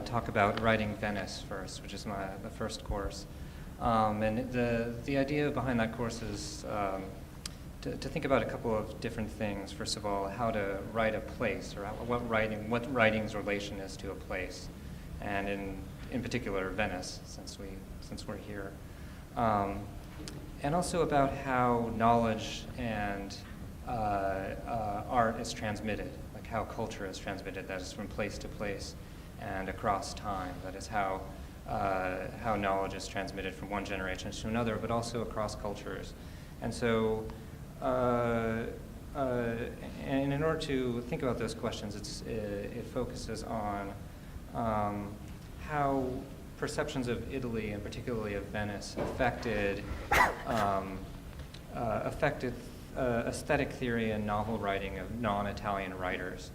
Talk about writing Venice first, which is the first course. And the idea behind that course is to think about a couple of different things. First of all, how to write a place, or what writing's relation is to a place, and in particular Venice, since we're here. And also about how knowledge and art is transmitted, like how culture is transmitted, that is from place to place and across time. That is how knowledge is transmitted from one generation to another, but also across cultures. And so, and in order to think about those questions, it focuses on how perceptions of Italy, and particularly of Venice, affected aesthetic theory and novel writing of non-Italian writers.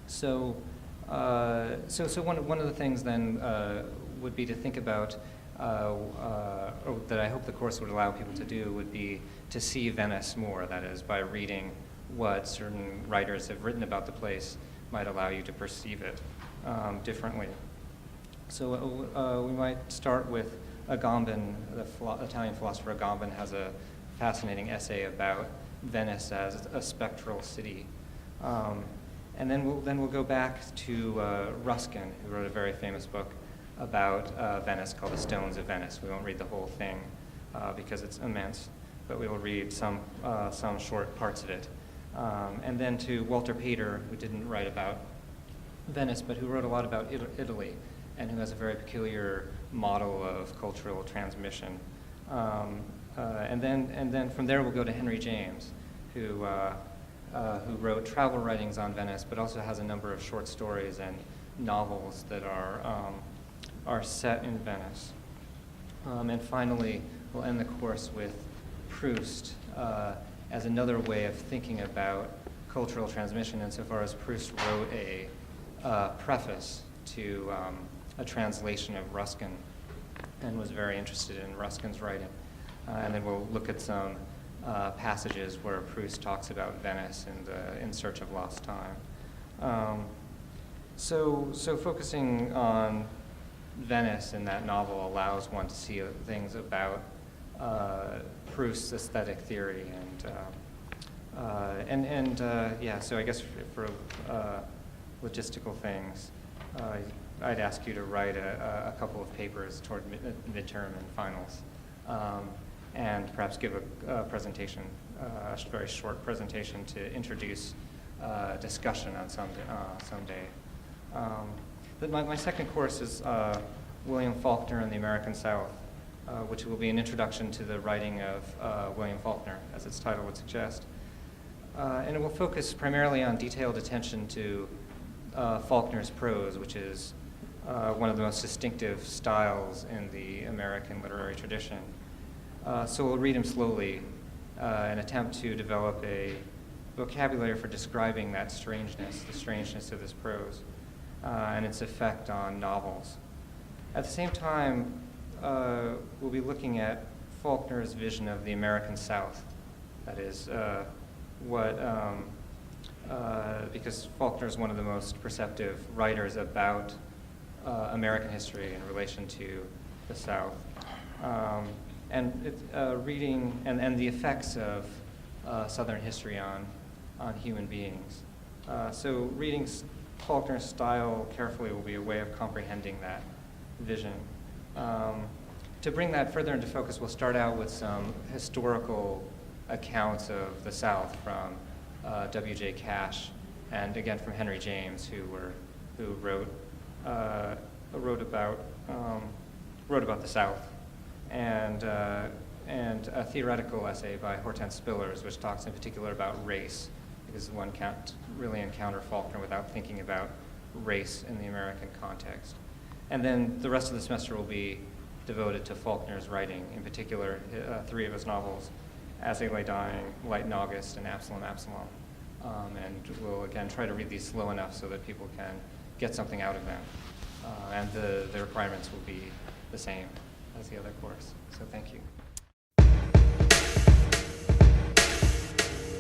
So one of the things then would be to think about, or that I hope the course would allow people to do, would be to see Venice more. That is, by reading what certain writers have written about the place might allow you to perceive it differently. So we might start with Agamben. The Italian philosopher Agamben has a fascinating essay about Venice as a spectral city. And then we'll go back to Ruskin, who wrote a very famous book about Venice called The Stones of Venice. We won't read the whole thing because it's immense, but we will read some short parts of it. And then to Walter Pater, who didn't write about Venice, but who wrote a lot about Italy, and who has a very peculiar model of cultural transmission. And then from there we'll go to Henry James, who wrote travel writings on Venice, but also has a number of short stories and novels that are set in Venice. And finally, we'll end the course with Proust as another way of thinking about cultural transmission, insofar as Proust wrote a preface to a translation of Ruskin, and was very interested in Ruskin's writing. And then we'll look at some passages where Proust talks about Venice and In Search of Lost Time. So focusing on Venice in that novel allows one to see things about Proust's aesthetic theory, so I guess for logistical things, I'd ask you to write a couple of papers toward midterm and finals. And perhaps give a presentation, a very short presentation to introduce discussion on some day. But my second course is William Faulkner and the American South, which will be an introduction to the writing of William Faulkner, as its title would suggest. And it will focus primarily on detailed attention to Faulkner's prose, which is one of the most distinctive styles in the American literary tradition. So we'll read him slowly and attempt to develop a vocabulary for describing that strangeness, the strangeness of this prose, and its effect on novels. At the same time, we'll be looking at Faulkner's vision of the American South. That is, because Faulkner is one of the most perceptive writers about American history in relation to the South. Reading and the effects of Southern history on human beings. So reading Faulkner's style carefully will be a way of comprehending that vision. To bring that further into focus, we'll start out with some historical accounts of the South from W.J. Cash, and again from Henry James, who wrote about the South. And a theoretical essay by Hortense Spillers, which talks in particular about race, because one can't really encounter Faulkner without thinking about race in the American context. And then the rest of the semester will be devoted to Faulkner's writing, in particular three of his novels, As They Lay Dying, Light in August, and Absalom, Absalom. And we'll again try to read these slow enough so that people can get something out of them. And the requirements will be the same as the other course. So thank you.